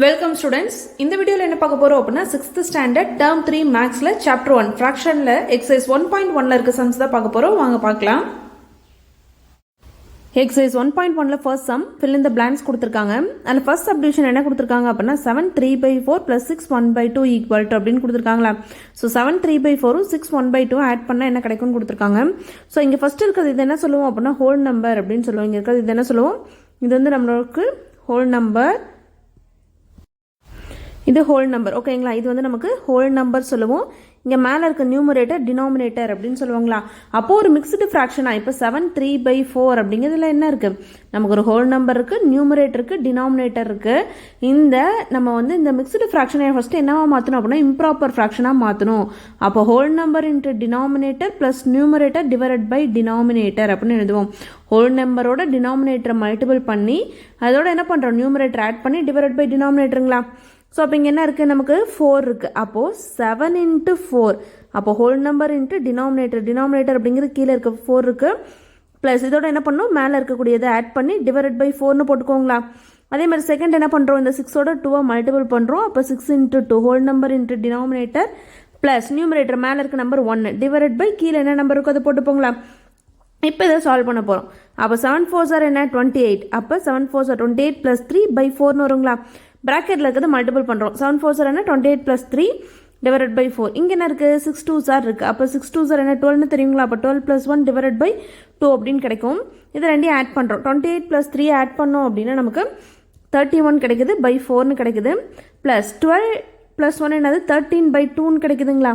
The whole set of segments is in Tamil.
Welcome students. இந்த வீடியோவில் என்ன பார்க்க போறோம் அப்படின்னா 6th ஸ்டாண்டர்ட் டேர்ம் 3 மேக்ஸ்ல சாப்டர் 1 ஃபிராக்ஷன்ல எக்ஸசைஸ் 1.1ல இருக்க சம்ஸ் தான் பார்க்க போறோம். வாங்க பார்க்கலாம். எக்ஸசைஸ் 1.1ல first sum fill in the blanks கொடுத்திருக்காங்க. அந்த ஃபர்ஸ்ட் சப்டிவிஷன் என்ன கொடுத்திருக்காங்க அப்படின்னா 7 3/4 plus 6 1/2 equal to அப்படின்னு கொடுத்திருக்காங்களா. ஸோ 7 3/4 6 1/2 ஆட் பண்ணா என்ன கிடைக்கும்னு கொடுத்திருக்காங்க. ஸோ இங்க ஃபர்ஸ்ட் இருக்கிறது இது என்ன சொல்லுவோம் அப்படின்னா ஹோல் நம்பர் அப்படின்னு சொல்லுவோம். இங்க இருக்கிறது இது என்ன சொல்லுவோம், இது வந்து நம்மளுக்கு ஹோல் நம்பர், இது ஹோல் நம்பர். ஓகேங்களா, இது வந்து நமக்கு ஹோல் நம்பர் சொல்லுவோம். இங்கே மேலே இருக்க நியூமரேட்டர் டினாமினேட்டர் அப்படின்னு சொல்லுவாங்களா. அப்போ ஒரு மிக்ஸ்டு ஃப்ராக்ஷனா இப்போ 7 3/4 அப்படிங்கிறதுல என்ன இருக்கு, நமக்கு ஒரு ஹோல் நம்பர் இருக்கு, நியூமரேட்டர் இருக்கு, டினாமினேட்டர் இருக்கு. இந்த நம்ம வந்து இந்த மிக்ஸ்டு ஃப்ராக்ஷனை ஃபர்ஸ்ட் என்னவா மாற்றணும் அப்படின்னா இம்ப்ராப்பர் ஃப்ராக்ஷனாக மாற்றணும். அப்போ whole number into denominator plus numerator divided by denominator அப்படின்னு எழுதுவோம். ஹோல் நம்பரோட டினாமினேட்டரை மல்டிபிள் பண்ணி அதோட என்ன பண்ணுறோம், நியூமரேட்டர் ஆட் பண்ணி டிவைடட் பை டினாமினேட்டருங்களா. ஸோ அப்போ இங்கே என்ன இருக்குது, நமக்கு 4 இருக்குது. அப்போது 7 × 4, அப்போ ஹோல் நம்பர் இன்ட்டு டினாமினேட்டர் அப்படிங்கிறது கீழே இருக்க 4 இருக்குது. ப்ளஸ் இதோட என்ன பண்ணணும், மேலே இருக்கக்கூடியதை ஆட் பண்ணி டிவைடட் பை 4னு போட்டுக்கோங்களா. அதே மாதிரி செகண்ட் என்ன பண்ணுறோம், இந்த 6ஓட 2 மல்டிபிள் பண்ணுறோம். அப்போ 6 × 2 whole number into denominator plus numerator மேலே இருக்க நம்பர் 1 டிவைடட் பை கீழே என்ன நம்பர் இருக்கோ அதை போட்டுப்போங்களா. இப்போ இதை சால்வ் பண்ண போகிறோம். அப்போ 7 4s என்ன 28, அப்போ 7 4s 28 + 3/4னு வருங்களா. ப்ராக்கெட்டில் இருக்கிறது மல்டிபிள் பண்ணுறோம். 7 4s என்ன 28 + 3 டிவைடட் பை 4. இங்கே என்ன இருக்குது, 6 2s இருக்குது. அப்போ 6 2s என்ன 12னு தெரியுங்களா. அப்போ 12 + 1 டிவைடட் பை 2 அப்படின்னு கிடைக்கும். இது ரெண்டையும் ஆட் பண்ணுறோம். 28 + 3 ஆட் பண்ணோம் அப்படின்னா நமக்கு 31 கிடைக்குது, பை 4னு கிடைக்குது. ப்ளஸ் 12 + 1 என்னது 13/2னு கிடைக்குதுங்களா.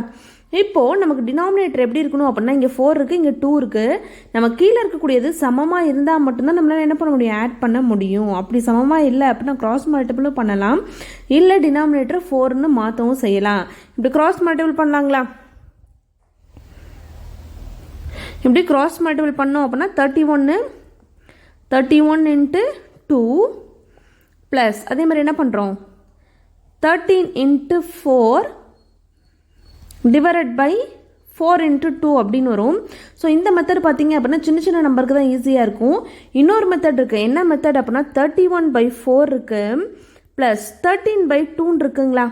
இப்போது நமக்கு டினாமினேட்டர் எப்படி இருக்கணும் அப்படின்னா இங்கே 4 இருக்குது, இங்கே 2 இருக்குது. நம்ம கீழே இருக்கக்கூடியது சமமாக இருந்தால் மட்டும்தான் நம்மளால் என்ன பண்ண முடியும், ஆட் பண்ண முடியும். அப்படி சமமாக இல்லை அப்படின்னா கிராஸ் மல்டிபிளும் பண்ணலாம், இல்லை டினாமினேட்டர் 4ன்னு மாற்றவும் செய்யலாம். இப்படி கிராஸ் மல்டிபிள் பண்ணலாங்களா. இப்படி கிராஸ் மல்டிபிள் பண்ணோம் அப்படின்னா 31 × 2 ப்ளஸ் அதே மாதிரி என்ன பண்ணுறோம் 13 × 4 டிவைடட் பை 4 × 2 அப்படின்னு வரும். ஸோ இந்த மெத்தட் பார்த்தீங்க அப்படின்னா சின்ன சின்ன நம்பருக்கு தான் ஈஸியாக இருக்கும். இன்னொரு மெத்தட் இருக்குது. என்ன மெத்தட் அப்படின்னா 31/4 இருக்குது ப்ளஸ் 13/2 இருக்குங்களா.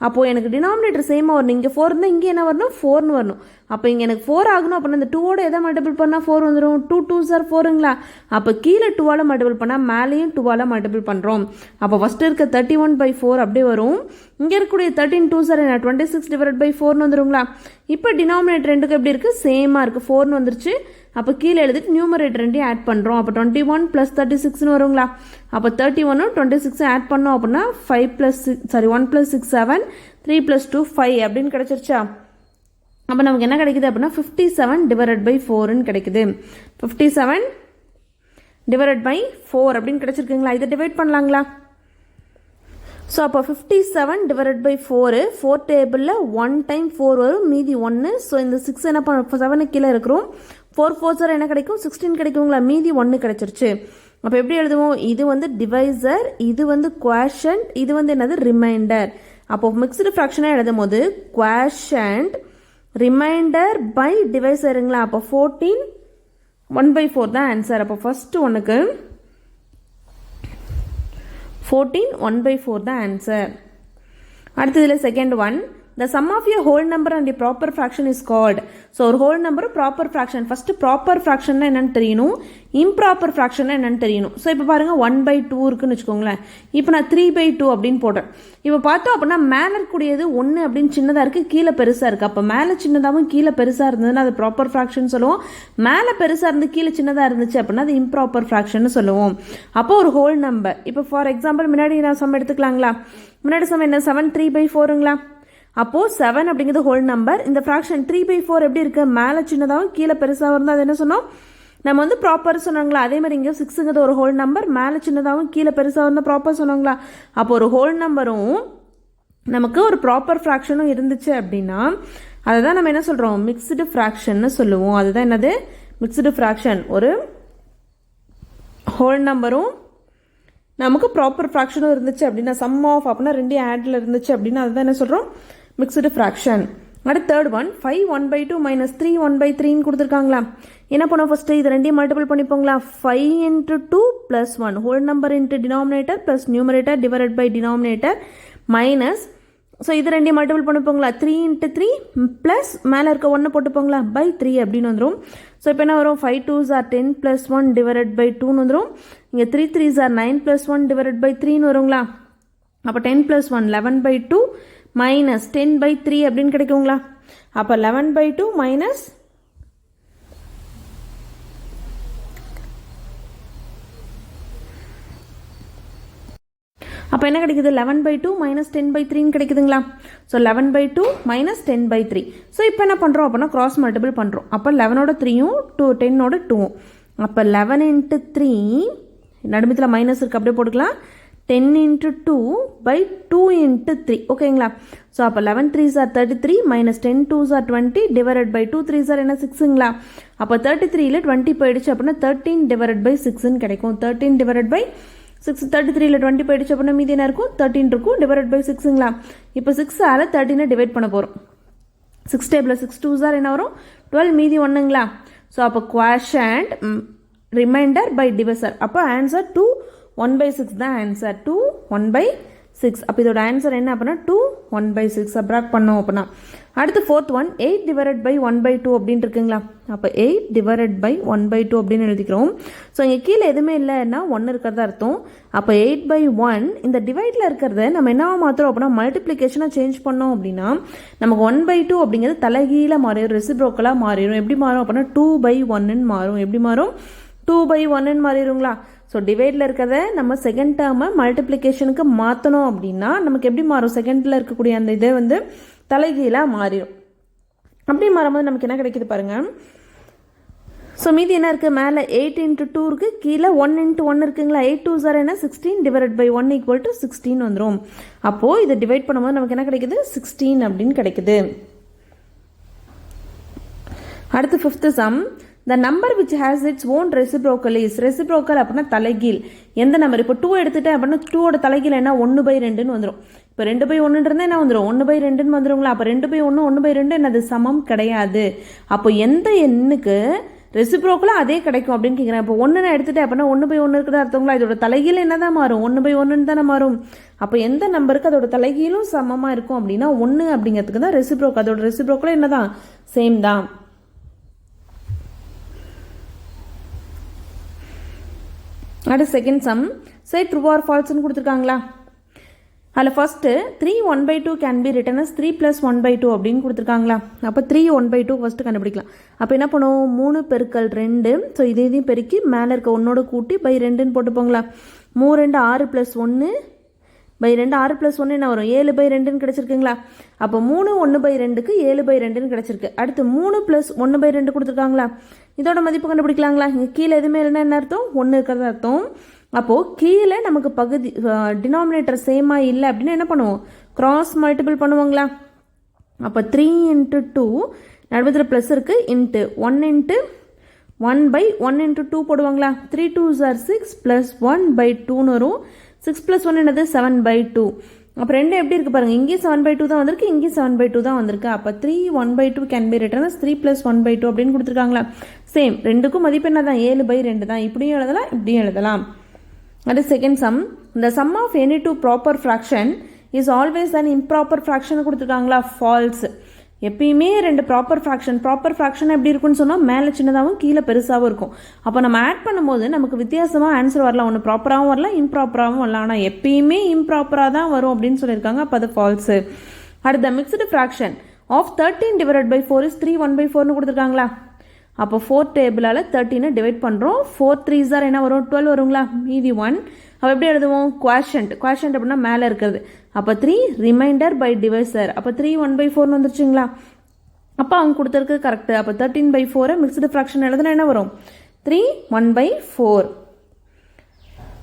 அப்போது எனக்கு டினாமினேட்டர் சேமாக வரணும். இங்கே 4 இருந்தால் இங்கே என்ன வரணும், 4னு வரணும். அப்போ இங்கே எனக்கு 4 ஆகணும் அப்படின்னா இந்த 2ஓட எதை மல்டிபிள் பண்ணால் 4 வந்துடும். 2 2s are 4ங்களா. அப்போ கீழே 2ஆல் மல்டிபிள் பண்ணால் மேலேயும் 2ஆல் மல்டிபிள் பண்ணுறோம். அப்போ ஃபஸ்ட்டு இருக்க 31/4 அப்படியே வரும். இங்கே இருக்கக்கூடிய 13 2s are 26 டிவைடட் பை 4னு வந்துடுங்களா. இப்போ டினாமினேட்டர் ரெண்டுக்கு எப்படி இருக்குது, சேமாக இருக்குது, 4னு வந்துருச்சு. அப்போ கீழே எழுதிட்டு நியூமரேட்டர் ரெண்டையும் ஆட் பண்ணுறோம். அப்போ 21 + 36னு வருங்களா. அப்போ 31 26 ஆட் பண்ணோம் அப்படின்னா 1 + 6 7 3 + 2 5 அப்படின்னு கிடச்சிருச்சா. அப்போ நமக்கு என்ன கிடைக்குது அப்படின்னா 57 டிவைடட் பை 4ன்னு கிடைக்குது. 57 டிவைடட் பை 4 அப்படின்னு கிடச்சிருக்குங்களா. இதை டிவைட் பண்ணலாங்களா. ஸோ அப்போ 57 டிவைடட் பை 4 டேபிளில் 1 டைம் 4 வரும், மீதி 1. ஸோ இந்த 6 என்ன பண்ண 7 கீழே இருக்கிறோம். 4 4s என்ன கிடைக்கும், 16 கிடைக்குங்களா. மீதி 1 கிடைச்சிருச்சு. அப்போ எப்படி எழுதுவோம், இது வந்து டிவைசர், இது வந்து குவாஷன்ட், இது வந்து என்னது ரிமைண்டர். அப்போ மிக்ஸ்டு ஃப்ராக்ஷனாக எழுதும் போது குவாஷன்ட் ரிமைண்டர் பை டிவைசருங்களா. அப்போ 14 1/4 தான் ஆன்சர். அப்போ ஃபர்ஸ்ட் ஒன்றுக்கு 14 1/4 தான் ஆன்சர். அடுத்ததில் second one, the sum of a whole number and a proper fraction is called. So ஒரு whole number proper fraction. First proper ஃப்ராக்ஷன்னா என்னென்னு தெரியணும், இம்ப்ராப்பர் ஃப்ராக்ஷன்னா என்னென்னு தெரியணும். ஸோ இப்போ பாருங்கள் 1/2 இருக்குன்னு வச்சுக்கோங்களேன். இப்போ நான் 3/2 அப்படின்னு போடுறேன். இப்போ பார்த்தோம் அப்படின்னா மேலே இருக்கக்கூடியது 1 அப்படின்னு சின்னதாக இருக்குது, கீழே பெருசாக இருக்குது. அப்போ மேலே சின்னதாகவும் கீழே பெருசாக இருந்ததுன்னா அது ப்ராப்பர் ஃப்ராக்ஷன் சொல்லுவோம். மேலே பெருசாக இருந்து கீழே சின்னதாக இருந்துச்சு அப்படின்னா அது இம்ப்ராப்பர் ஃப்ராக்ஷன் சொல்லுவோம். அப்போ ஒரு ஹோல் நம்பர், இப்போ ஃபார் எக்ஸாம்பிள் முன்னாடி நான் சம் எடுத்துக்கலாங்களா. முன்னாடி சம் என்ன 7 3/4ங்களா. அப்போது 7 அப்படிங்கிறது ஹோல் நம்பர். இந்த ஃப்ராக்ஷன் 3/4 எப்படி இருக்குது, மேலே சின்னதாகவும் கீழே பெருசாக இருந்தால் அது என்ன சொன்னோம், நம்ம வந்து ப்ராப்பர் சொன்னாங்களா. அதே மாதிரி இங்கே 6ங்கிறது ஒரு ஹோல் நம்பர், மேலே சின்னதாகவும் கீழே பெருசாக இருந்தால் ப்ராப்பர் சொன்னாங்களா. அப்போ ஒரு ஹோல் நம்பரும் நமக்கு ஒரு ப்ராப்பர் ஃப்ராக்ஷனும் இருந்துச்சு அப்படின்னா அதை தான் நம்ம என்ன சொல்கிறோம், மிக்ஸ்டு ஃப்ராக்ஷன்னு சொல்லுவோம். அதுதான் என்னது, மிக்ஸ்டு ஃப்ராக்ஷன். ஒரு ஹோல் நம்பரும் நமக்கு ப்ராப்பர் ஃப்ராக்ஷனும் இருந்துச்சு அப்படின்னா, சம் ஆஃப் அப்படின்னா ரெண்டையும் ஆடில் இருந்துச்சு அப்படின்னா அதுதான் என்ன சொல்கிறோம், மிக்ஸ்டு ஃப்ராக்ஷன். அடுத்து தேர்ட் ஒன் 5 1/2 மைனஸ் 3 1/3 கொடுத்துருக்காங்களா. என்ன பண்ணுவோம், ஃபஸ்ட்டு இது ரெண்டையும் மல்டிபிள் பண்ணிப்போங்களா. 5 × 2 + 1 whole number into denominator plus numerator divided by denominator minus, so இது ரெண்டையும் மல்டிபிள் பண்ணிப்போங்களா. 3 × 3 ப்ளஸ் மேலே இருக்க 1 போட்டுப்போங்களா பை 3 அப்படின்னு வந்துடும். ஸோ இப்போ என்ன வரும், 5 2s are 10 + 1 டிவைடட் பை 2ன்னு வந்துடும். இங்கே 3 3s are 9 + 1 டிவைடட் பை 3ன்னு வருங்களா. அப்போ 10 + 1 11/2 மைனஸ் 10/3 அப்படின்னு கிடைக்குங்களா. அப்போ 11/2 மைனஸ் அப்போ என்ன கிடைக்குது, 11/2 மைனஸ் 10/3ன்னு கிடைக்குதுங்களா. So 11/2 minus 10/3. ஸோ இப்போ என்ன பண்ணுறோம் அப்படின்னா கிராஸ் மல்டிபிள் பண்ணுறோம். அப்போ 11ஓட 3யும் 10ஓட 2வும். அப்போ 11 × 3 நடுமத்தில் மைனஸ் இருக்குது அப்படியே போட்டுக்கலாம். 10 × 2 by 2 × 3 ஓகேங்களா. ஸோ அப்போ 11 3s are 33 minus 10 2s are 20 divided by 2 3s are என்ன 6ங்களா. அப்போ 33ல் 20 போயிடுச்சு அப்படின்னா 13 டிவைடட் பை 6ன்னு கிடைக்கும். 13 டிவைடட் பை 6 33ல் 20 போயிடுச்சு அப்படின்னா மீதி என்ன இருக்கும், 13 இருக்கும் டிவைடட் பை 6ங்களா. இப்போ 6ஆல் 13 டிவைட் பண்ண போகிறோம். 6 டேபிள் 6 2s are என்ன வரும் 12 மீதி 1ங்களா. ஸோ அப்போ குவாஷண்ட் ரிமைண்டர் பை டிவைசர். அப்போ ஆன்சர் 2 1/6 தான் ஆன்சர். 2 1/6. அப்போ இதோட ஆன்சர் என்ன அப்படின்னா 2 1/6 சப்ராக்ட் பண்ணோம் அப்படின்னா. அடுத்து ஃபோர்த் ஒன் 8 டிவைடட் பை 1/2 அப்படின்னு இருக்குங்களா. அப்போ 8 டிவைடட் பை 1/2 அப்படின்னு எழுதிக்கிறோம். ஸோ இங்கே கீழே எதுவுமே இல்லைன்னா 1 இருக்கிறதா அர்த்தம். அப்போ 8/1 இந்த டிவைடில் இருக்கிறத நம்ம என்னவா மாற்றுறோம் அப்படின்னா மல்டிப்ளிகேஷனாக சேஞ்ச் பண்ணோம் அப்படின்னா நமக்கு 1/2 அப்படிங்கிறது தலைகீழ மாறிடும், ரெசிப்ரோக்கலாக மாறிடும். எப்படி மாறும் அப்படின்னா 2/1ன்னு மாறும். எப்படி மாறும், 2/1ன்னு மாறிடுங்களா. ஸோ டிவைடில் இருக்கிறத நம்ம செகண்ட் டேர்மை மல்டிப்ளிகேஷனுக்கு மாற்றணும் அப்படின்னா நமக்கு எப்படி மாறும், செகண்டில் இருக்கக்கூடிய அந்த இதை வந்து தலைகீழாக மாறிடும். அப்படி மாறும்போது நமக்கு என்ன கிடைக்குது பாருங்கள். ஸோ மீதி என்ன இருக்குது, மேலே 8 × 2 இருக்குது, கீழே 1 × 1 இருக்குங்களா. 8 2s are என்ன 16 டிவைடட் பை 1 = 16 வந்துடும். அப்போது இதை டிவைட் பண்ணும்போது நமக்கு என்ன கிடைக்குது, 16 அப்படின்னு கிடைக்குது. அடுத்து fifth some, the number which has its own reciprocal is reciprocal அப்படின்னா தலைகீழ். எந்த நம்பர், இப்போ 2 எடுத்துட்டேன் அப்படின்னா 2ஓட தலைகீழ் என்ன 1/2ன்னு வந்துடும். இப்போ 2/1 இருந்தால் என்ன வந்துடும் 1/2ன்னு வந்துடுங்களா. அப்போ 2/1 1/2 என்னது சமம் கிடையாது. அப்போ எந்த எண்ணுக்கு ரெசிப்ரோக்கலாக அதே கிடைக்கும் அப்படின்னு கேட்குறேன். இப்போ 1 நான் எடுத்துட்டேன் அப்படின்னா 1/1 இருக்கிறதா அர்த்தங்களா. இதோட தலைகீழ் என்ன தான் மாறும், 1/1ன்னு தானே மாறும். அப்போ எந்த நம்பருக்கு அதோட தலைகீழும் சமமாக இருக்கும் அப்படின்னா 1 அப்படிங்கிறதுக்கு தான் ரெசிப்ரோக்கல். அதோட ரெசிப்ரோக்கலும் என்ன தான், சேம் தான். அடுத்து second sum, say true or ஃபால்ஸ்ன்னு கொடுத்துருக்காங்களா. அதில் first 3 1/2 can be written as 3 + 1/2 அப்படின்னு கொடுத்துருக்காங்களா. அப்போ 3 1/2 ஃபஸ்ட்டு கண்டுபிடிக்கலாம். அப்போ என்ன பண்ணுவோம், 3 × 2. ஸோ இதையும் பெருக்கி மேலே இருக்க 1ஓட கூட்டி பை 2ன்னு போட்டுப்போங்களா. 3 2 6 + 1 பை 2 6 + 1 என்ன வரும் 7/2ன்னு கிடச்சிருக்குங்களா. அப்போ 3 1/2க்கு 7/2ன்னு கிடச்சிருக்கு. அடுத்து 3 + 1/2 கொடுத்துருக்காங்களா. இதோட மதிப்பு கண்டுபிடிக்கலாங்களா. இங்கே கீழே எதுவுமே இல்லைன்னா என்ன அர்த்தம், 1 இருக்கிறது அர்த்தம். அப்போது கீழே நமக்கு பகுதி டினாமினேட்டர் சேமாக இல்லை அப்படின்னா என்ன பண்ணுவோம், கிராஸ் மல்டிபிள் பண்ணுவோங்களா. அப்போ 3 × 2 நடுவத்தில் ப்ளஸ் இருக்குது இன்ட்டு 1 × 1/1 × 2 போடுவாங்களா. 3 2s are 6 + 1/2ன்னு வரும். 6 + 1 என்னது 7/2. அப்போ ரெண்டு எப்படி இருக்குது பாருங்கள், இங்கேயும் 7/2 தான் வந்திருக்கு, இங்கேயும் 7/2 தான் வந்திருக்கு. அப்போ 3 1/2 கேன் பி ரிட்டன் அஸ் 3 + 1/2 அப்படின்னு கொடுத்துருக்காங்களா. சேம், ரெண்டுக்கும் மதிப்பு என்ன தான் 7/2 தான். இப்படியும் எழுதலாம் இப்படியும் எழுதலாம். அது செகண்ட் சம், இந்த sum of any two proper fraction is always an improper fraction கொடுத்துருக்காங்களா. ஃபால்ஸ். எப்பயுமே ரெண்டு ப்ராப்பர் ஃப்ராக்ஷன் எப்படி இருக்குன்னு சொன்னால் மேலே சின்னதாகவும் கீழே பெருசாகவும் இருக்கும். அப்போ நம்ம ஆட் பண்ணும்போது நமக்கு வித்தியாசமாக ஆன்சர் வரலாம், ஒன்று ப்ராப்பராகவும் வரலாம் இம்ப்ராப்பராகவும் வரலாம். ஆனால் எப்பயுமே இம்ப்ராப்பராக தான் வரும் அப்படின்னு சொல்லியிருக்காங்க. அப்போ அது ஃபால்ஸு. அடுத்த mixed fraction of 13 divided by 4 is 3 1/4ன்னு கொடுத்துருக்காங்களா. அப்போ 4 டேபிளால் 13 டிவைட் பண்ணுறோம். 4 3s are என்ன வரும் 12 வருங்களா. மீதி 1. அப்போ எப்படி எழுதுவோம், குவாஷண்ட் அப்படின்னா மேலே இருக்கிறது. அப்போ 3 ரிமைண்டர் பை டிவைசர். அப்போ 3 1/4ன்னு வந்துருச்சுங்களா. அப்போ அவங்க கொடுத்துருக்கு கரெக்டு. அப்போ 13/4 மிக்ஸ்டு ஃப்ராக்ஷன் எழுதுனா என்ன வரும் 3 1/4.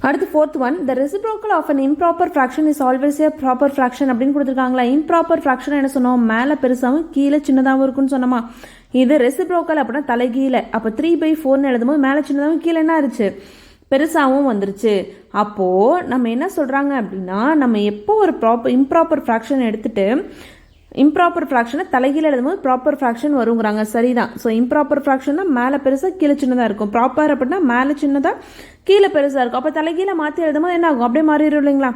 அடுத்து fourth one, the reciprocal of an improper fraction is always a proper fraction அப்படின்னு கொடுத்துருக்காங்களா. இம்ப்ராப்பர் ஃப்ராக்ஷன் என்ன சொன்னோம், மேலே பெருசாகவும் கீழே சின்னதாகவும் இருக்குன்னு சொன்னோமா. இது ரெசிப்ரோக்கல் அப்படின்னா தலைகீழே. அப்போ 3/4ன்னு எழுதும்போது மேலே சின்னதாகவும் கீழே என்ன ஆயிடுச்சு பெருசாகவும் வந்துருச்சு. அப்போது நம்ம என்ன சொல்கிறாங்க அப்படின்னா, நம்ம எப்போ ஒரு இம்ப்ராப்பர் ஃப்ராக்ஷன் எடுத்துகிட்டு இம்ப்ராப்பர் ஃப்ராக்ஷனை தலைகீழ எழுதும்போது ப்ராப்பர் ஃப்ராக்ஷன் வருங்கிறாங்க. சரிதான். ஸோ இம்ப்ராப்பர் ஃப்ராக்ஷன்னா மேலே பெருசாக கீழே சின்னதாக இருக்கும். ப்ராப்பர் அப்படின்னா மேலே சின்னதாக கீழே பெருசாக இருக்கும். அப்போ தலைகீழ மாற்றி எழுதும்போது என்ன ஆகும்? அப்படியே மாறிடும் இல்லைங்களா?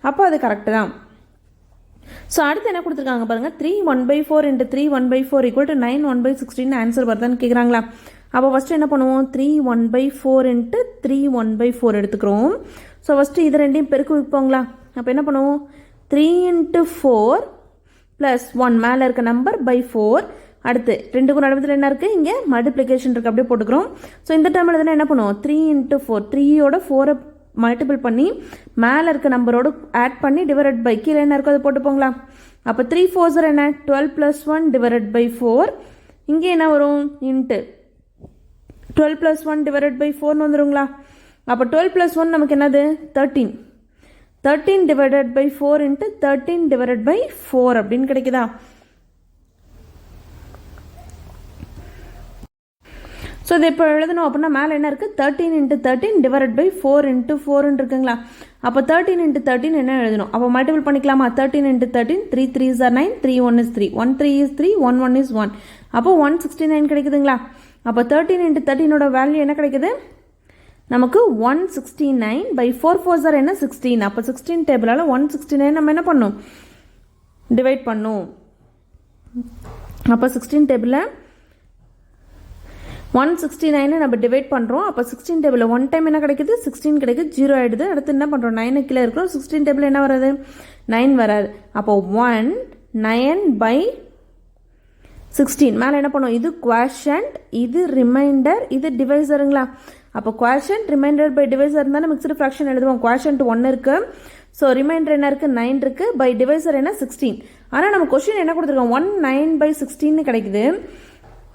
அப்போ அது கரெக்டு தான். ஸோ அடுத்து என்ன கொடுத்துருக்காங்க பாருங்கள், 3 1/4 × 3 1/4 = 9 1/16 ஆன்சர் வருதான்னு கேட்குறாங்களா? அப்போ ஃபஸ்ட்டு என்ன பண்ணுவோம், 3 1/4 × 3 1/4 எடுத்துக்கிறோம். ஸோ ஃபஸ்ட்டு இது ரெண்டையும் பெருக்கு வைப்போங்களா? அப்போ என்ன பண்ணுவோம், 3 × 4 + 1 மேலே இருக்க நம்பர் by 4. அடுத்து ரெண்டுக்கும் நடுவில் என்ன இருக்குது, இங்கே மல்டிப்ளிகேஷன் இருக்குது, அப்படியே போட்டுக்கிறோம். ஸோ இந்த டைம் எழுதுனா என்ன பண்ணுவோம், 3 × 4 3யோட 4 மல்டிபிள் பண்ணி மேலே இருக்க நம்பரோடு ஆட் பண்ணி டிவைட் பை கீழே என்ன இருக்கோ அதை போட்டுப்போங்களா? அப்போ 3 4s என்ன, 12 + 1 டிவைட் பை 4. இங்கே என்ன வரும், இன்ட்டு 12 + 1 டிவைட் பை 4 வந்துடுங்களா? அப்போ 12 + 1 நமக்கு என்னது, 13. 13 டிவைடட் பை 4 × 13 டிவைடட் பை 4 அப்படின்னு கிடைக்குதா? ஸோ இது இப்போ எழுதணும் அப்படின்னா மேலே என்ன இருக்குது, 13 × 13 டிவைடட் பை 4 × 4 இருக்குங்களா? அப்போ 13 × 13 என்ன எழுதணும்? அப்போ மல்டிபிள் பண்ணிக்கலாமா? 13 × 13 3 3s are 9 3 1 is 3 1 3 is 3 1 1 is 1. அப்போ 169 கிடைக்குதுங்களா? அப்போ 13 × 13ஓட வேல்யூ என்ன கிடைக்குது நமக்கு, 169 by 4 4s are என்ன, 16. அப்போ 16 டேபிளால் 169 நம்ம என்ன பண்ணோம், டிவைட் பண்ணோம். அப்போ 16 டேபிளில் 169 நம்ம டிவைட் பண்ணுறோம். அப்போ 16 டேபிளில் 1 டைம் என்ன கிடைக்குது, 16 கிடைக்குது, 0 ஆகிடுது. அடுத்து என்ன பண்ணுறோம், 9 கீழே இருக்கிறோம். 16 டேபிளில் என்ன வராது, 9 வராது. அப்போ 1 9 by 16 மேலே என்ன பண்ணுவோம், இது குவாஷன்ட், இது ரிமைண்டர், இது டிவைசருங்களா? அப்போ குவாஷன்ட் ரிமைண்டர் பை டிவைசர் இருந்தால் மிக்ஸ்டு ஃப்ராக்ஷன் எழுதுவோம். குவாஷன்ட் 1 இருக்குது, ஸோ ரிமைண்டர் என்ன இருக்குது, 9 இருக்குது, பை டிவைசர் என்ன 16. ஆனால் நம்ம கொஸ்டின் என்ன கொடுத்துருக்கோம், 1 9/16 கிடைக்குது.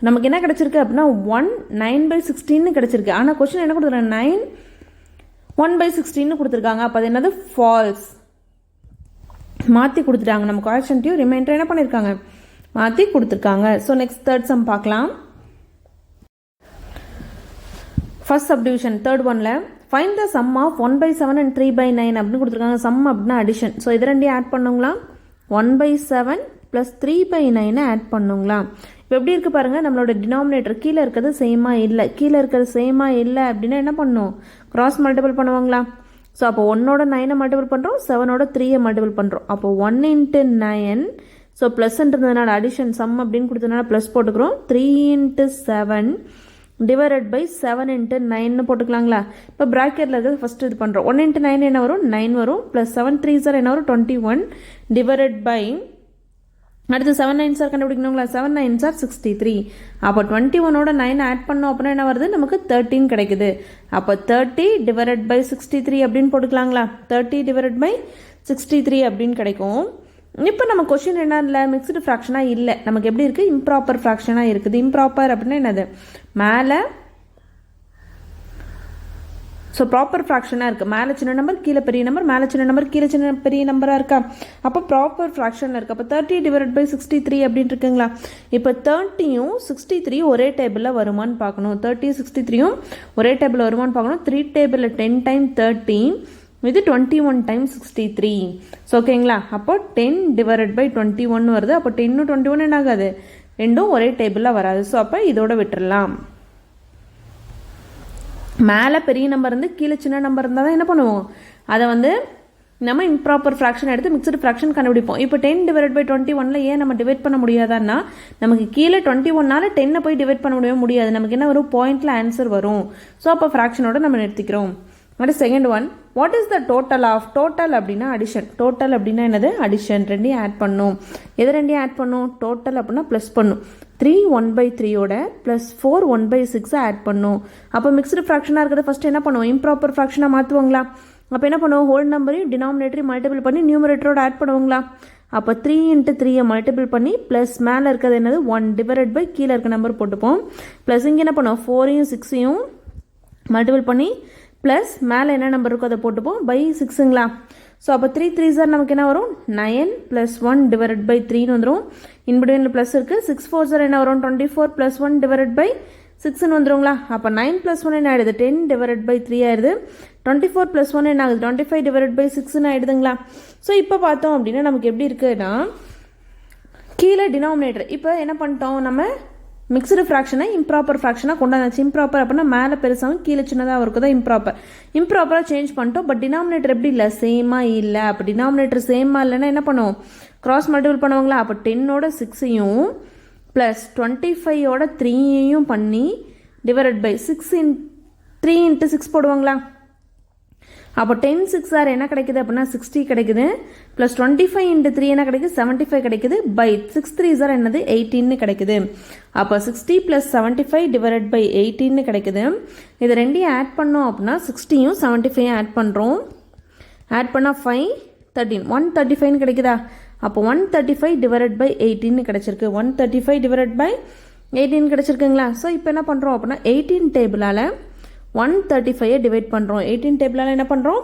நமக்கு என்ன கிடச்சிருக்கு அப்படின்னா 1 9/16 கிடச்சிருக்கு. ஆனால் கொஸ்டின் என்ன கொடுத்துருக்காங்க, 9 1/16 கொடுத்துருக்காங்க. அப்போ அது என்னது, ஃபால்ஸ், மாற்றி கொடுத்துட்டாங்க. நம்ம குவாஷன்ட்டையும் ரிமைண்டர் என்ன பண்ணியிருக்காங்க, மாற்றி கொடுத்துருக்காங்க. ஸோ நெக்ஸ்ட் தேர்ட் சம் பார்க்கலாம். ஃபர்ஸ்ட் சப்டிவிஷன் தேர்ட் ஒனில் find the sum of 1/7 and 3/9 அப்படின்னு கொடுத்துருக்காங்க. சம் அப்படின்னா அடிஷன். ஸோ இது ரெண்டையும் ஆட் பண்ணுங்களா, 1/7 + 3/9 ஆட் பண்ணுங்களா? இப்போ எப்படி இருக்குது பாருங்கள், நம்மளோட டினாமினேட்டர் கீழே இருக்கிறது சேமாக இல்லை, கீழே இருக்கிறது சேமாக இல்லை அப்படின்னா என்ன பண்ணணும், கிராஸ் மல்டிபிள் பண்ணுவாங்களா? ஸோ அப்போ 1ஓட 9 மல்டிபிள் பண்ணுறோம், 7ஓட 3 மல்டிபிள் பண்ணுறோம். அப்போ 1 × 9, ஸோ +ன்றதுனால அடிஷன் சம் அப்படின்னு கொடுத்ததுனால ப்ளஸ் போட்டுக்கிறோம். 3 × 7 டிவைடட் பை 7 × 9 போட்டுக்கலாங்களா? இப்போ ப்ராக்கெட்டில் இருக்கிறது ஃபஸ்ட்டு இது பண்ணுறோம். 1 × 9 என்ன வரும், 9 வரும், ப்ளஸ் 7 3s are என்ன வரும், 21 டிவைடட் பை, அடுத்து 7 9s are கண்டுபிடிக்கணுங்களா? 7 9s are 63. அப்போ 21ஓட 9 ஆட் பண்ணோம் அப்படின்னா என்ன வருது, நமக்கு 13 கிடைக்குது. அப்போ 30 டிவைடட் பை 63 அப்படின்னு போட்டுக்கலாங்களா? 30 டிவைடட் பை 63 அப்படின்னு கிடைக்கும். இப்போ நம்ம கொஸ்டின் என்ன இல்லை, மிக்ஸ்டு ஃப்ராக்ஷனாக இல்லை, நமக்கு எப்படி இருக்குது, இம்ப்ராப்பர் ஃப்ராக்ஷனாக இருக்குது. இம்ப்ராப்பர் அப்படின்னா என்னது, மேலே, ஸோ ப்ராப்பர் ஃப்ராக்ஷனாக இருக்குது, மேலே சின்ன நம்பர் கீழே பெரிய நம்பர், மேலே சின்ன நம்பர் கீழே சின்ன பெரிய நம்பராக இருக்கா? அப்போ ப்ராப்பர் ஃப்ராக்ஷனில் இருக்குது. அப்போ 30 டிவைடட் பை 63 அப்படின்னு இருக்குங்களா? இப்போ 30யும் 63 ஒரே டேபிளில் வருமானு பார்க்கணும். 30 63யும் ஒரே டேபிளில் வருமானு பார்க்கணும். 3 டேபிளில் 10 × 30 இது 21 × 63. ஸோ ஓகேங்களா? அப்போ 10 டிவைடட் பை 21 வருது. அப்போ 10 21 என்ன ஆகாது, ரெண்டும் ஒரே டேபிளில் வராது. ஸோ அப்போ இதோட விட்டுடலாம். மேலே பெரிய நம்பர் இருந்து கீழே சின்ன நம்பர் இருந்தால் தான் என்ன பண்ணுவோம், அதை வந்து நம்ம இம்ப்ராப்பர் ஃப்ராக்ஷன் எடுத்து மிக்ஸ்டு ஃப்ராக்ஷன் கண்டுபிடிப்போம். இப்போ 10 டிவைட் பை 21 ஏன் நம்ம டிவைட் பண்ண முடியாதான்னா, நமக்கு கீழே 21னால 10 போய் டிவைட் பண்ண முடியாது. நமக்கு என்ன வரும், பாயிண்ட்ல ஆன்சர் வரும். ஸோ அப்போ ஃப்ராக்ஷனோட நம்ம நிறுத்திக்கிறோம். அடுத்து second one, what is the total of, total அப்படின்னா அடிஷன், டோட்டல் அப்படின்னா என்னது, அடிஷன். ரெண்டையும் ஆட் பண்ணும். எது ரெண்டையும் ஆட் பண்ணும், டோட்டல் அப்படின்னா ப்ளஸ் பண்ணும். 3 1/3யோட ப்ளஸ் 4 1/6 ஆட் பண்ணும். அப்போ மிக்ஸ்டு ஃப்ராக்ஷனாக இருக்கிறத ஃபஸ்ட்டு என்ன பண்ணுவோம், இம்ப்ராப்பர் ஃப்ராக்ஷனாக மாற்றுவாங்களா? அப்போ என்ன பண்ணுவோம், ஹோல் நம்பரையும் டினாமினேட்டரையும் மல்டிபிள் பண்ணி நியூமரேட்டரோட ஆட் பண்ணுவாங்களா? அப்போ 3 × 3 மல்டிபிள் பண்ணி ப்ளஸ் மேலே இருக்கிறது என்னது 1 டிவைடட் பை கீழே இருக்க நம்பர் போட்டுப்போம். ப்ளஸ் இங்கே என்ன பண்ணுவோம், 4யும் 6யும் மல்டிபிள் பண்ணி ப்ளஸ் மேலே என்ன நம்பர் இருக்கோ அதை போட்டுப்போம் பை 6ங்களா? ஸோ அப்போ 3 3s are நமக்கு என்ன வரும், 9 + 1 டிவைடட் பை 3ன்னு வந்துடும். இன்பிட்வீனில் ப்ளஸ் இருக்குது. 6 4s are என்ன வரும், 24 + 1 டிவைடட் பை 6ன்னு வந்துடுங்களா? அப்போ 9 + 1 என்ன ஆகிடுது, 10 டிவைடட் பை 3 ஆயிடுது. 24 + 1 என்ன ஆகுது, 25 டிவைடட் பை 6ன்னு ஆகிடுதுங்களா? ஸோ இப்போ பார்த்தோம் அப்படின்னா நமக்கு எப்படி இருக்குன்னா கீழே டினாமினேட்டர். இப்போ என்ன பண்ணிட்டோம், நம்ம மிக்சடு ஃப்ராக்ஷனை இம்ப்ராப்பர் ஃப்ராக்ஷனாக கொண்டாந்தாச்சு. இம்ப்ராப்பர் அப்படின்னா மேலே பெருசாகவும் கீழே சின்னதாக இருக்கும் தான் இம்ப்ராப்பர். இம்ப்ராப்பராக சேஞ்ச் பண்ணிட்டோம். பட் டினாமினேட்டர் எப்படி இல்லை, சேமாக இல்லை. அப்போ டினாமினேட்டர் சேமாக இல்லைன்னா என்ன பண்ணுவோம், கிராஸ் மல்டிபிள் பண்ணுவாங்களா. அப்போ 10ஓட 6ஐயும் ப்ளஸ் 25ஓட 3ஐயும் பண்ணி டிவைடட் பை 3 × 6 போடுவாங்களா. அப்போ 10 6 ஆர் என்ன கிடைக்குது அப்படின்னா 60 கிடைக்குது. ப்ளஸ் 25 × 3 என்ன கிடைக்குது, 75 கிடைக்குது. பை 6 3 ஆர் என்னது 18 கிடைக்குது. அப்போ 60 + 75 டிவைடட் பை 18 கிடைக்குது. இது ரெண்டையும் ஆட் பண்ணோம் அப்படின்னா 60யும் 75யும் ஆட் பண்ணுறோம். ஆட் பண்ணால் 5 13 135 கிடைக்குதா. அப்போ 135 டிவைடட் பை 18 கிடைச்சிருக்கு. 135 டிவைடட் பை 18 கிடைச்சிருக்குங்களா. ஸோ இப்போ என்ன பண்ணுறோம் அப்படின்னா 18 டேபிளால் 135 டிவைட் பண்ணுறோம். 18 டேபிளால் என்ன பண்ணுறோம்,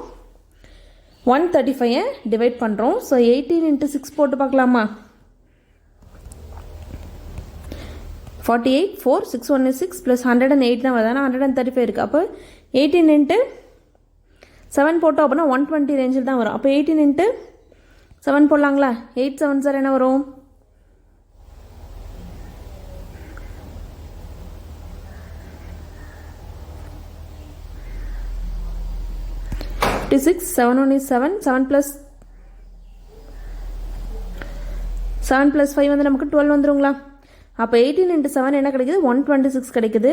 135 டிவைட் பண்ணுறோம். ஸோ 18 × 6 போட்டு பார்க்கலாமா. 48 4 6 1 6 ப்ளஸ் 108 தான் வருது. ஆனால் 135 இருக்குது. அப்போ 18 × 7 போட்டோம் அப்படின்னா 120 ரேஞ்சில் தான் வரும். அப்போ 18 × 7 போடலாங்களா. 8 7 சார் என்ன வரும், 56 7 1 is 7 7 plus 5 வந்து நமக்கு 12 வந்துருங்களா. அப்போ 18 × 7 என்ன கிடைக்குது, 126 கிடைக்குது.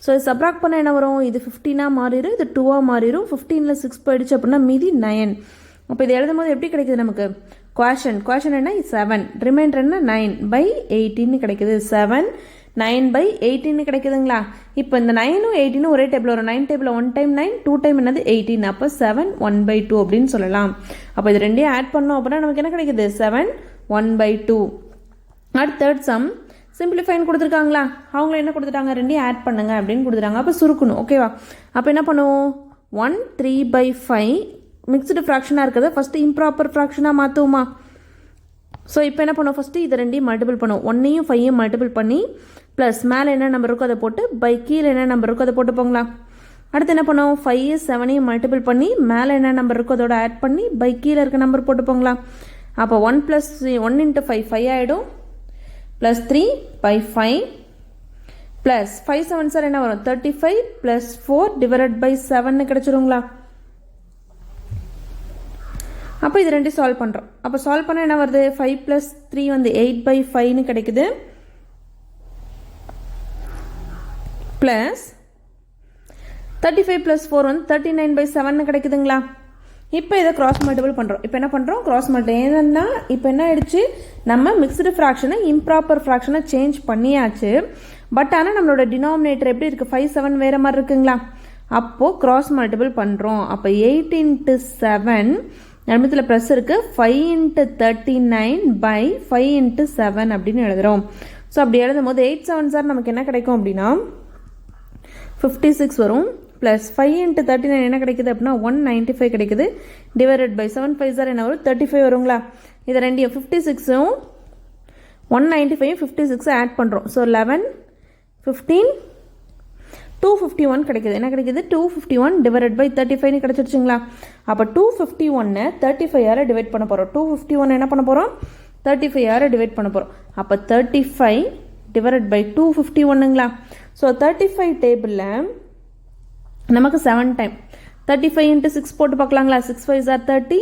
ஸோ இது சப்ராக்ட் பண்ண என்ன வரும், இது 15 மாறிடும், இது 2 மாறிடும். 15ல் 6 போயிடுச்சு அப்படின்னா மீதி 9. அப்போ இது எழுதும் போது எப்படி கிடைக்குது நமக்கு, குவேஷன் என்ன 7, ரிமைண்டர் என்ன 9/18 கிடைக்குது. 7 9/18 கிடைக்குதுங்களா. இப்போ இந்த 9ம் 18ம் ஒரே டேபிள் வரும். 9 டேபிள் 1 டைம் 9 2 டைம் என்னது 18. அப்போ 7 1/2 அப்படின்னு சொல்லலாம். அப்போ இது ரெண்டையும் ஆட் பண்ணோம் அப்படின்னா நமக்கு என்ன கிடைக்குது, 7 1/2. அடுத்த தேர்ட் சம் சிம்பிளிஃபைன்னு கொடுத்துருக்காங்களா. அவங்கள என்ன கொடுத்துட்டாங்க, ரெண்டையும் ஆட் பண்ணுங்க அப்படின்னு கொடுத்துட்டாங்க. அப்போ சுருக்கணும். ஓகேவா. அப்போ என்ன பண்ணுவோம், 1 3/5 மிக்ஸ்டு ஃப்ராக்ஷனாக இருக்கிறத ஃபஸ்ட்டு இம்ப்ராப்பர் ஃப்ராக்ஷனாக மாற்றுவோமா. ஸோ இப்போ என்ன பண்ணுவோம், ஃபஸ்ட்டு இதை ரெண்டையும் மல்டிபிள் பண்ணுவோம். 1ஐயும் 5ஐயும் மல்டிபிள் பண்ணி ப்ளஸ் மேலே என்ன நம்பர் இருக்கோ அதை போட்டு பை கீழே என்ன நம்பர் இருக்கோ அதை போட்டு போங்களா. அடுத்து என்ன பண்ணுவோம், 5 7ஐயும் மல்டிபிள் பண்ணி மேலே என்ன நம்பர் இருக்கோ அதோட ஆட் பண்ணி பை கீழே இருக்க நம்பர் போட்டு போங்களா. அப்போ 1 + 1 × 5 5 ஆகிடும். ப்ளஸ் 3/5 ப்ளஸ் 5 7 சார் என்ன வரும், 35 + 4 டிவைடட் பை 7 கிடச்சிருங்களா. அப்போ இது ரெண்டையும் சால்வ் பண்ணுறோம். அப்போ சால்வ் பண்ணால் என்ன வருது, 5 + 3 வந்து 8/5 கிடைக்குது. ப்ளஸ் 35 + 4 வந்து 39/7 கிடைக்குதுங்களா. இப்போ இதை கிராஸ் மல்டிபிள் பண்ணுறோம். இப்போ என்ன பண்ணுறோம், கிராஸ் மல்டிபிள். ஏன்னா இப்போ என்ன ஆயிடுச்சு, நம்ம மிக்ஸ்டு ஃப்ராக்ஷனை இம்ப்ராப்பர் ஃப்ராக்ஷனை சேஞ்ச் பண்ணியாச்சு. பட் ஆனால் நம்மளோட டினாமினேட்டர் எப்படி இருக்குது, 5 7 வேறு மாதிரி இருக்குங்களா. அப்போது கிராஸ் மல்டிபிள் பண்ணுறோம். அப்போ 8 × 7 நடுமத்தில் ப்ளஸ் இருக்குது, 5 × 39/5 × 7 அப்படின்னு எழுதுகிறோம். ஸோ அப்படி எழுதும் போது 8 7 சார் நமக்கு என்ன கிடைக்கும் அப்படின்னா 56 வரும். ப்ளஸ் 5 × 39 என்ன கிடைக்குது அப்படின்னா 195 கிடைக்குது. டிவைடட் பை 7 5 சார் என்ன வரும், 35 வருங்களா. இதை ரெண்டையும் 56ம் 195 56 ஆட் பண்ணுறோம். ஸோ 11 15 251 கிடைக்குது. என்ன கிடைக்குது, 251 டிவைடட் பை 35 கிடைச்சிருச்சுங்களா. அப்போ 251 35 டிவைட் பண்ண போகிறோம். 251 என்ன பண்ண போகிறோம், 35 டிவைட் பண்ண போகிறோம். அப்போ 35 டிவைடட் பை 251ங்களா. ஸோ 35 டேபிளில் நமக்கு 7 டைம் 35 × 6 போட்டு பார்க்கலாங்களா. 6 5 ஆர் 30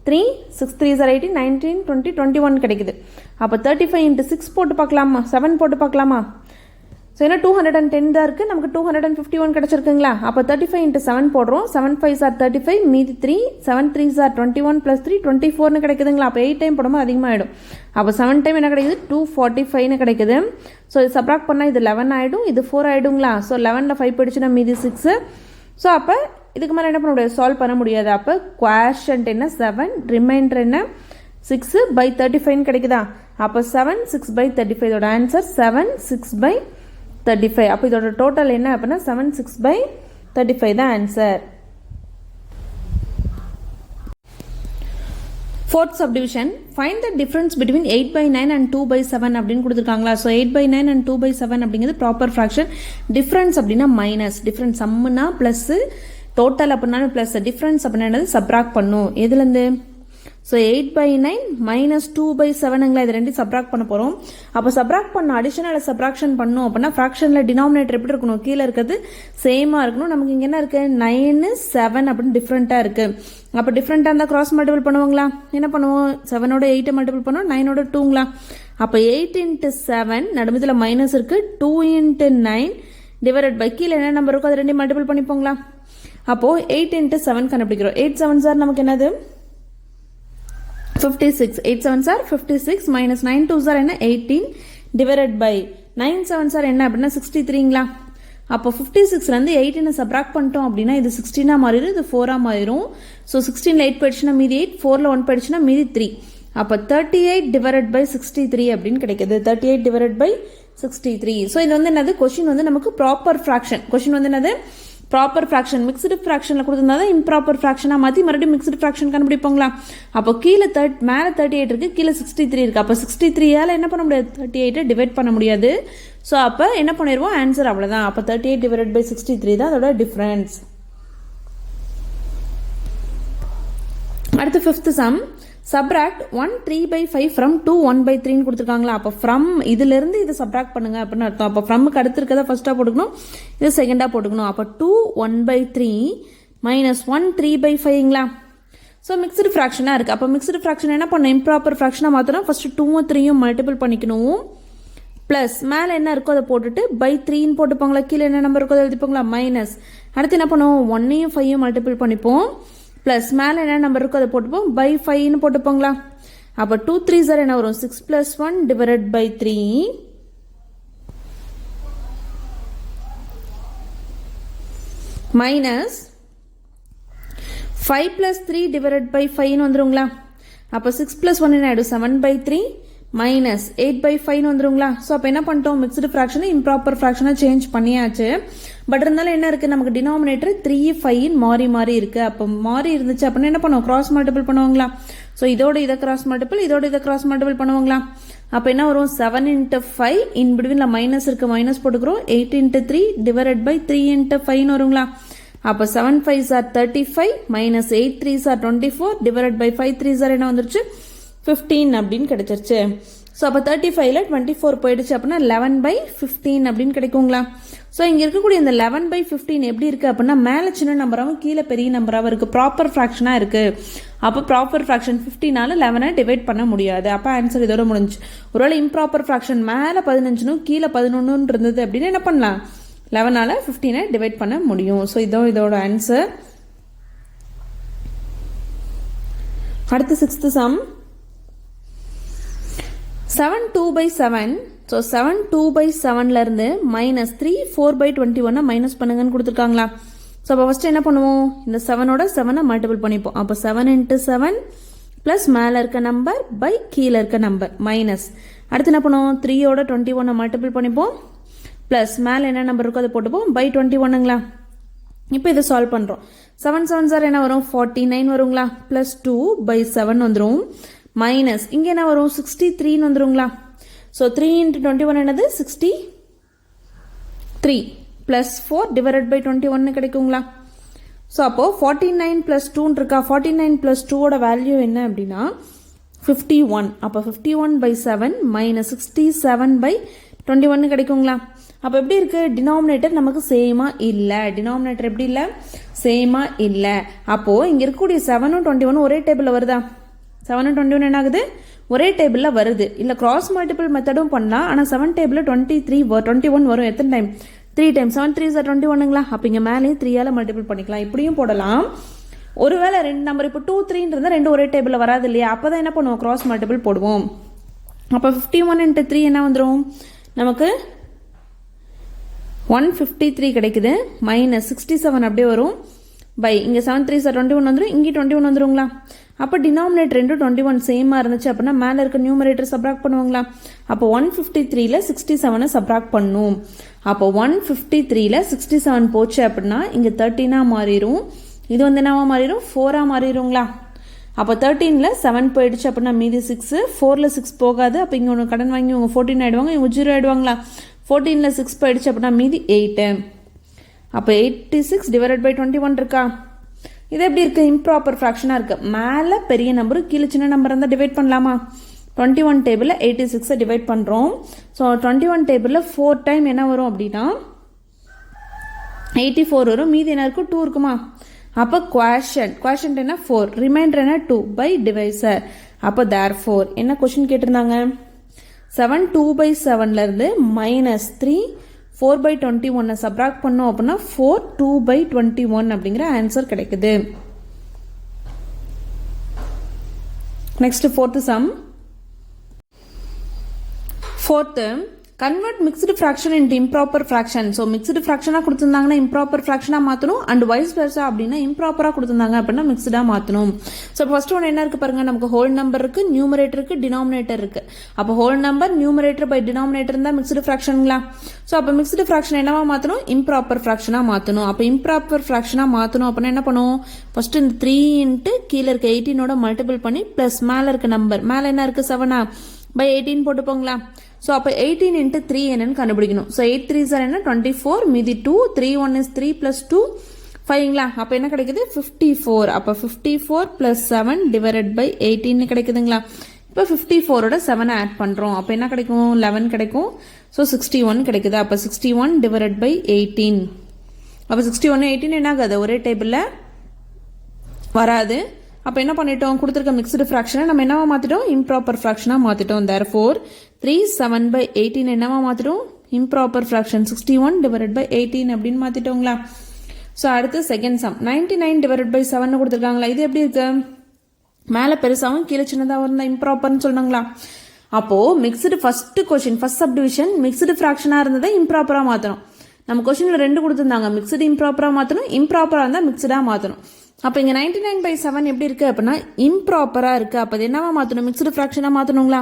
3 6 3 ஆர் 18 19 20 21 கிடைக்குது. அப்போ 35 × 6 போட்டு பார்க்கலாமா, 7 போட்டு பார்க்கலாமா. ஸோ ஏன்னா 210 தான் இருக்குது, நமக்கு 251 கிடச்சிருக்குங்களா. அப்போ 35 × 7 போடுறோம். 7 5 ஆர் 35 மீதி 3 7 3 ஆர் 21 + 3 24 கிடைக்குதுங்களா. அப்போ 8 டைம் போடும்போது அதிகமாகிடும். அப்போ 7 டைம் என்ன கிடைக்குது, 245 கிடைக்குது. ஸோ இது சப்ராக்ட் பண்ணால் இது 11 ஆகிடும், இது 4 ஆகிடுங்களா. ஸோ 11ல் 5 போயிடுச்சுன்னா மீதி 6. ஸோ அப்போ இதுக்கு மேலே என்ன பண்ண முடியாது, சால்வ் பண்ண முடியாது. அப்போ குவேஷன்ட் என்ன 7, ரிமைண்டர் என்ன 6/35 கிடைக்குதா. அப்போ 7 6/35 இதோட ஆன்சர் 7 6/35. அப்போ இதோட டோட்டல் என்ன அப்படின்னா 7 6/35 தான் answer. Fourth subdivision, find the difference between 8/9 and 2/7 அப்படின்னு கொடுத்துருக்காங்களா. ஸோ 8/9 and 2/7 அப்படிங்கிறது ப்ராப்பர் ஃப்ராக்ஷன். டிஃப்ரென்ஸ் அப்படின்னா மைனஸ், டிஃப்ரென்ஸ் சம்முனா ப்ளஸ், டோட்டல் அப்படின்னாலும் ப்ளஸ், டிஃப்ரென்ஸ் அப்படின்னா சப்ராக்ட் பண்ணும். எதுலேருந்து, ஸோ 8/9 மைனஸ் 2/7ங்களா, இது ரெண்டு சப்ராக்ட் பண்ண போகிறோம். அப்போ சப்ராக்ட் பண்ண அடிஷனல் சப்ராக்ஷன் பண்ணோம் அப்படின்னா ஃப்ராக்ஷனில் டினாமினேட்டர் எப்படி இருக்கணும், கீழே இருக்கிறது சேமாக இருக்கணும். நமக்கு இங்கே என்ன இருக்குது, 9 7 அப்படின்னு டிஃப்ரெண்ட்டாக இருக்குது. அப்போ டிஃப்ரெண்ட்டாக இருந்தால் கிராஸ் மல்டிபிள் பண்ணுவாங்களா, என்ன பண்ணுவோம், 7ஓட 8 மல்டிபிள் பண்ணுவோம், 9ஓட 2ங்களா. அப்போ 8 × 7 நடுமதில் மைனஸ் இருக்குது, 2 × 9 டிவைடட் பை கீழே என்ன நம்பர் இருக்கோ அது ரெண்டு மல்டிபிள் பண்ணிப்போங்களா. அப்போது 8 × 7 கண்டுபிடிக்கிறோம். 8 7 சார் நமக்கு என்னது 56. 8 7 சார் 56 மைனஸ் 9 2 சார் என்ன 18 டிவைடட் பை 9 7 சார் என்ன அப்படின்னா 63ங்களா. அப்போ 56லேருந்து 18 சப்ராக்ட் பண்ணிட்டோம் அப்படின்னா இது 16 மாறிடும், இது 4 மாறிடும். ஸோ 16ல் 8 போயிடுச்சுன்னா மீதி 8, 4ல் 1 போயிடுச்சுன்னா மீதி 3. அப்போ 38 டிவைடட் பை 63 அப்படின்னு கிடைக்குது. 38 டிவைடட் பை 63. ஸோ இது வந்து என்னது, கொஷின் வந்து நமக்கு ப்ராப்பர் ஃப்ராக்ஷன். கொஷின் வந்து என்னது, ப்ராப்பர் ஃப்ராக்ஷன். மிக்ஸ்டு ஃப்ராக்ஷனில் கொடுத்துருந்தா தான் இம்ப்ராப்பர் ஃப்ராக்ஷனாக மாற்றி மறுபடியும் மிக்ஸ்டு ஃப்ராக்ஷன் கண்டுபிடிப்போங்களா. அப்போ கீழே மேலே 38 இருக்குது, கீழே 63 இருக்குது. அப்போ 63ஆல் என்ன பண்ண முடியாது, 38 டிவைட் பண்ண முடியாது. ஸோ அப்போ என்ன பண்ணிடுவோம், ஆன்சர் அவ்வளோதான். அப்போ 38 டிவைட் பை 63 தான் அதோட டிஃப்ரென்ஸ். அடுத்து 5th சம். சப்ராக்ட் 1 3/5 ஃப்ரம் 2 1/3 கொடுத்துருக்காங்களா. அப்போ ஃப்ரம் இதிலிருந்து இதை சப்ராக்ட் பண்ணுங்க அப்படின்னு அர்த்தம். அப்போ ஃப்ரம்க்கு அடுத்து இருக்கதை ஃபர்ஸ்ட்டாக போட்டுக்கணும், இது செகண்டாக போட்டுக்கணும். அப்போ 2 1/3 மைனஸ் 1 3/5ங்களா. ஸோ மிக்ஸ்டு ஃப்ராக்ஷனாக இருக்குது. அப்போ மிக்ஸ்டு ஃப்ராக்ஷன் என்ன பண்ணணும், இம்ப்ராப்பர் ஃப்ராக்ஷனாக மாற்றணும். ஃபஸ்ட்டு 2ம் 3யும் மல்டிபிள் பண்ணிக்கணும். ப்ளஸ் மேலே என்ன இருக்கோ அதை போட்டுட்டு பை 3ன்னு போட்டுப்பாங்களா, கீழே என்ன நம்பர் இருக்கோ அதை எழுதிப்பாங்களா, மைனஸ். அடுத்து என்ன பண்ணுவோம், 1ஐயும் 5யும் மல்டிபிள் பண்ணிப்போம். ப்ளஸ் மேலே என்ன நம்பர் இருக்கோ அதை போட்டுப்போம், பை 5ன்னு போட்டுப்போங்களா. அப்போ 2 3 சார் என்ன வரும், 6 + 1 divided by 3 minus 5 + 3 divided by 5ன்னு வந்துருங்களா. அப்போ 6 + 1 என்ன ஆகிடும், 7/3 மைனஸ் 8/5ன்னு வந்துருங்களா. ஸோ அப்போ என்ன பண்ணிட்டோம், மிக்ஸ்டு ஃப்ராக்ஷனை இம்ப்ராப்பர் ஃப்ராக்ஷனாக சேஞ்ச் பண்ணியாச்சு. பட் இருந்தாலும் என்ன இருக்குது, நமக்கு டினாமினேட்டர் 3 5 மாறி மாறி இருக்குது. அப்போ மாறி இருந்துச்சு அப்படின்னா என்ன பண்ணுவோம், கிராஸ் மல்டிபிள் பண்ணுவாங்களா. ஸோ இதோட இதை கிராஸ் மல்டிபிள், இதோட இதை கிராஸ் மல்டிபிள் பண்ணுவாங்களா. அப்போ என்ன வரும், 7 × 5 இன் பிட்வீனில் மைனஸ் இருக்குது, மைனஸ் போட்டுக்கிறோம். 8 × 3 டிவைடட் பை 3 × 5ன்னு வருங்களா. அப்போ 7 5 sir 35 minus 8 3 sir 24 divided by 5 3 sir என்ன வந்துருச்சு 15 அப்படின்னு கிடைச்சிருச்சு. ஸோ அப்போ 35ல் 24 போயிடுச்சு அப்படின்னா 11/15 அப்படின்னு கிடைக்குங்களா. ஸோ இங்கே இருக்கக்கூடிய இந்த 11/15 எப்படி இருக்குது அப்படின்னா மேலே சின்ன நம்பராகவும் கீழே பெரிய நம்பராகவும் இருக்குது, ப்ராப்பர் ஃப்ராக்ஷனாக இருக்குது. அப்போ ப்ராப்பர் ஃப்ராக்ஷன் 15ஆல் 11 டிவைட் பண்ண முடியாது. அப்போ ஆன்சர் இதோட முடிஞ்சு. ஒருவேளை இம்ப்ராப்பர் ஃப்ராக்ஷன் மேலே 15னும் கீழே 11 இருந்தது அப்படின்னு என்ன பண்ணலாம், 11ஆல் 15 டிவைட் பண்ண முடியும். ஸோ இதோட ஆன்சர். அடுத்து 6th சம். 7 2/7. ஸோ 7 2/7லேருந்து மைனஸ் 3 4/21 மைனஸ் பண்ணுங்கன்னு கொடுத்துருக்காங்களா. ஸோ அப்போ ஃபஸ்ட்டு என்ன பண்ணுவோம், இந்த 7ஓட 7 மல்டிபிள் பண்ணிப்போம். அப்போ 7 × 7 ப்ளஸ் மேலே இருக்க நம்பர் பை கீழே இருக்க நம்பர் மைனஸ். அடுத்து என்ன பண்ணுவோம், 3ஓட 21 மல்டிபிள் பண்ணிப்போம். ப்ளஸ் மேலே என்ன நம்பர் இருக்கோ அதை போட்டுப்போம் பை 21ங்களா. இப்போ இதை சால்வ் பண்ணுறோம். 7 7 சார் என்ன வரும், 49 வருங்களா. ப்ளஸ் 2/7 வந்துடும். மைனஸ் இங்கே என்ன வரும், 63ன்னு வந்துருங்களா. ஸோ 3 × 21 என்னது 63 ப்ளஸ் 4 டிவைடட் பை 21 கிடைக்குங்களா. ஸோ அப்போது 49 + 2 இருக்கா. 49 + 2ஓட வேல்யூ என்ன அப்படின்னா 51. அப்போ 51/7 மைனஸ் 67/21 கிடைக்குங்களா. அப்போ எப்படி இருக்குது, டினாமினேட்டர் நமக்கு சேமாக இல்லை. டினாமினேட்டர் எப்படி இல்லை, சேமாக இல்லை. அப்போது இங்கே இருக்கக்கூடிய 7ம் 21 ஒரே டேபிளில் வருதா. 7 21 என்ன ஆகுது, ஒரே டேபிளில் வருது. இல்லை கிராஸ் மல்டிபிள் மெத்தடும் பண்ணலாம். ஆனால் 7 டேபிளில் 21 வரும். எத்தனை டைம், 3 டைம். 7 3 சார் 21ங்களா. அப்போ இங்கே மேலேயும் 3ஆல் மல்டிபிள் பண்ணிக்கலாம். இப்படியும் போடலாம். ஒருவேளை 2 நம்பர் இப்போ 2 3 இருந்தால் 2 ஒரே டேபிளில் வராது இல்லையா. அப்போ தான் என்ன பண்ணுவோம், கிராஸ் மல்டிபிள் போடுவோம். அப்போ 51 × 3 என்ன வந்துடும் நமக்கு 153 கிடைக்குது. மைனஸ் 67 அப்படியே வரும் பை இங்கே 7 3 சார் 21 வந்துடும், இங்கே 21 வந்துருங்களா. அப்போ டினாமினேட்டர் 21 சேமாக இருந்துச்சு அப்படின்னா மேலே இருக்க நியூமரேட்டர் சப்ராக்ட் பண்ணுவாங்களா. அப்போ 153ல் 67 சப்ராக்ட் பண்ணும். அப்போ 153ல் 67 போச்சு அப்படின்னா இங்கே 13 மாறிடும். இது வந்து என்னவா மாறிடும், 4 மாறிடுங்களா. அப்போ 13ல் 7 போயிடுச்சு அப்படின்னா மீதி 6, 4ல் 6 போகாது. அப்போ இங்கே ஒன்று கடன் வாங்கி இவங்க 14 ஆகிடுவாங்க, இவங்க 0 ஆகிடுவாங்களா. 14ல் 6 போயிடுச்சு அப்படின்னா மீதி 8. அப்போ 86 டிவைடட் பை 21 இருக்கா. இது எப்படி இருக்குது, இம்ப்ராப்பர் ஃப்ராக்ஷனாக இருக்குது. மேலே பெரிய நம்பரு கீழே சின்ன நம்பர் இருந்தால் டிவைட் பண்ணலாமா? 21 டேபிளில் 86 டிவைட் பண்ணுறோம். ஸோ 21 டேபிளில் 4 டைம் என்ன வரும் அப்படின்னா 84 வரும். மீதி என்ன இருக்கும், 2 இருக்குமா? அப்போ குவேஷன்ட் என்ன 4, ரிமைண்டர் என்ன 2 பை டிவைசர். அப்போ தேர்ஃபோர் என்ன கொஷின் கேட்டிருந்தாங்க, 7 2/7லேருந்து -3 4/21 சப்ராக்ட் பண்ணோம் அப்படின்னா 4 2/21 அப்படிங்கிற ஆன்சர் கிடைக்குது. Next fourth sum. Fourth, convert mixed fraction into improper fraction. So mixed ஃப்ராக்ஷனாக கொடுத்துருந்தாங்கன்னா இம்ப்ராப்பர் ஃப்ராக்ஷனாக மாற்றணும், அண்ட் வைஸ் வெர்சா அப்படின்னா இம்ப்ராப்பராக கொடுத்துருந்தாங்க அப்படின்னா மிக்ஸ்டாக மாற்றணும். ஸோ ஃபர்ஸ்ட் ஒன்று என்ன இருக்குது பாருங்கள், நமக்கு ஹோல் நம்பர் இருக்குது, நியூமரேட்டர் இருக்குது, டினாமினேட்டர் இருக்குது. அப்போ whole number numerator by denominator இருந்தால் மிக்ஸ்டு ஃப்ராக்ஷனுங்களா? ஸோ அப்போ மிக்ஸ்டு ஃப்ராக்ஷன் என்னவா மாற்றணும், இம்ப்ராப்பர் ஃப்ராக்ஷனாக மாற்றணும். அப்போ இம்ப்ராப்பர் ஃப்ராக்ஷனாக மாற்றணும் அப்படின்னா என்ன பண்ணுவோம், ஃபர்ஸ்ட் இந்த 3 இன்ட்டு கீழே இருக்க 18ஓட மல்டிபிள் பண்ணி ப்ளஸ் மேலே இருக்க நம்பர், மேலே என்ன இருக்குது 7 பை 18 போட்டுப்போங்களா? ஸோ அப்போ 18 இன்ட்டு 3 என்னன்னு கண்டுபிடிக்கணும். ஸோ 8 3 சார் என்ன 24, மீதி 2, 3 1 is 3 + 2 5ங்களா? அப்போ என்ன கிடைக்குது 54. அப்போ 54 + 7 டிவைடட் பை 18 கிடைக்குதுங்களா? இப்போ 54ஓட 7 ஆட் பண்ணுறோம். அப்போ என்ன கிடைக்கும், 11 கிடைக்கும். ஸோ 61 கிடைக்குது. அப்போ 61 டிவைடட் பை 18. அப்போ 61 18 என்ன ஆகாது, ஒரே டேபிளில் வராது. அப்போ என்ன பண்ணிட்டோம், கொடுத்துருக்க மிக்ஸ்டு ஃப்ராக்ஷனை நம்ம என்னவா மாற்றிட்டோம், இம்ப்ராப்பர் ஃப்ராக்ஷனாக மாற்றிட்டோம். தேர்ஃபோர் 3 7/18 என்னவா மாற்றிட்டோம், இம்ப்ராப்பர் ஃப்ராக்ஷன் 61 டிவைடட் பை 18 அப்படின்னு மாற்றிட்டோங்களா? ஸோ அடுத்து செகண்ட் சம். 99 டிவைடட் பை 7 கொடுத்துருக்காங்களா? இது எப்படி இருக்கு, மேலே பெருசாகவும் கீழே சின்னதாக இருந்தால் இம்ப்ராப்பர்னு சொன்னாங்களா? அப்போது mixed first question first subdivision mixed ஃப்ராக்ஷனாக இருந்ததை இம்ப்ராப்பராக மாற்றணும். நம்ம கொஷினில் 2 கொடுத்துருந்தாங்க, மிக்ஸ்டு இம்ப்ராப்பராக மாற்றணும், இம்ப்ராப்பராக இருந்தால் மிக்ஸ்டாக மாற்றணும். அப்போ இங்கே 99/7 எப்படி இருக்குது அப்படின்னா இம்ப்ராப்பராக இருக்குது. அப்போ அது என்னவா மாற்றணும், மிக்ஸ்டு ஃப்ராக்ஷனாக மாற்றணுங்களா?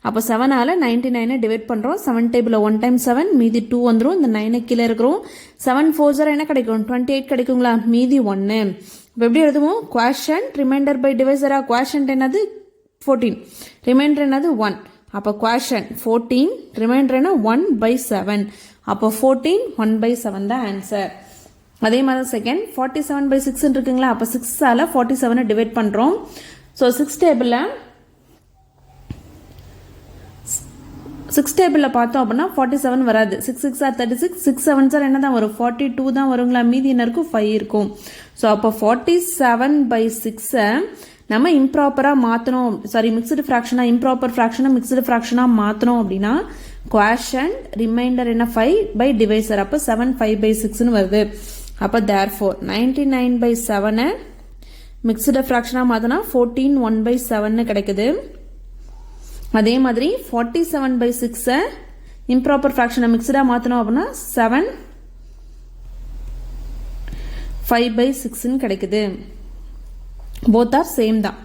அப்போ 7ஆல் 99 டிவைட் பண்ணுறோம். 7 டேபிளில் 1 × 7 மீதி 2 வந்துடும். இந்த 9 கீழே இருக்கிறோம். 7 4 என்ன கிடைக்கும், 28 கிடைக்குங்களா? மீதி 1. இப்போ எப்படி எழுதுவோம், குவேஷன்ட் ரிமைண்டர் பை டிவைசரா? குவேஷன்ட் என்னது 14, ரிமைண்டர் என்னது 1. அப்போ குவேஷன்ட் 14, ரிமைண்டர் என்ன 1/7. அப்போ 14 1/7 தான் ஆன்சர். அதே மாதிரி செகண்ட் 47/6 இருக்குங்களா? அப்போ 6ஆல் 47 டிவைட் பண்ணுறோம். ஸோ 6 டேபிளில் பார்த்தோம் அப்படின்னா 47 வராது. 6 6 are 36, 6 7 என்ன தான் வரும், 42 தான் வருங்களா? மீதி என்ன இருக்கும், 5 இருக்கும். ஸோ அப்போ 47/6 நம்ம இம்ப்ராப்பராக மாற்றணும், சாரி மிக்ஸ்டு ஃப்ராக்ஷனாக, இம்ப்ராப்பர் ஃப்ராக்ஷனாக மிக்ஸ்டு ஃப்ராக்ஷனாக மாற்றணும் அப்படின்னா குவேஷன்ட் ரிமைண்டர் என்ன 5 பை டிவைசர். அப்போ 7 5/6ன்னு வருது. அப்போ தேர்ஃபோர் 99/7 மிக்ஸ்டு ஃப்ராக்ஷனாக மாற்றினா 14 1/7 கிடைக்குது. அதே மாதிரி 47/6 இம்ப்ராப்பர் ஃப்ராக்ஷனை மிக்ஸ்டாக மாற்றணும் அப்படின்னா 7 5/6 கிடைக்குது. போத் ஆர் சேம் தான்.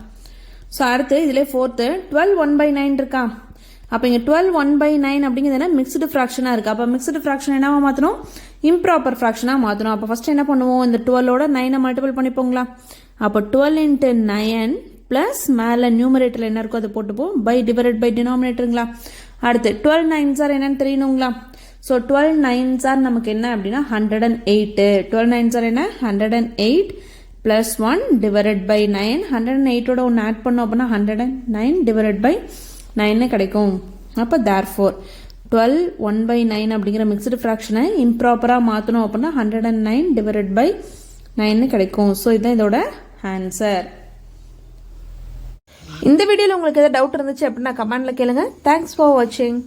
ஸோ அடுத்து இதிலே ஃபோர்த்து 12 1/9 இருக்கா? அப்போ இங்கே 12 1/9 அப்படிங்கிறது என்ன, மிக்ஸ்டு ஃப்ராக்ஷனாக இருக்குது. அப்போ மிக்ஸ்டு ஃப்ராக்ஷன் என்னவா மாற்றணும், இம்ப்ராப்பர் ஃப்ராக்ஷனாக மாற்றணும். அப்போ ஃபஸ்ட்டு என்ன பண்ணுவோம், இந்த 12ஓட 9 மல்டிபிள் பண்ணிப்போங்களா? அப்போ 12 × 9 ப்ளஸ் மேலே நியூமரேட்டரில் என்ன இருக்கோ அதை போட்டுப்போம், பை டிவைடட் பை டினாமினேட்டருங்களா? அடுத்து 12 9s are என்னன்னு தெரியணுங்களா? ஸோ 12 9s are நமக்கு என்ன அப்படின்னா 108. 12 9s are என்ன 108 ப்ளஸ் 1 டிவைடட் பை 9. 108ஓட ஒன்று ஆட் பண்ணோம் அப்படின்னா 109 டிவைடட் பை 9 கிடைக்கும். அப்போ தேர்ஃபோர் 12 1/9 அப்படிங்கிற மிக்ஸ்டு ஃப்ராக்ஷனை இம்ப்ராப்பராக மாற்றணும் அப்படின்னா 109 டிவைடட் பை 9 கிடைக்கும். ஸோ இதுதான் இதோட ஆன்சர். இந்த வீடியோவில் உங்களுக்கு எதாவது டவுட் இருந்துச்சு அப்படின்னா கமெண்ட்டில் கேளுங்க. தேங்க்ஸ் ஃபார் வாட்சிங்.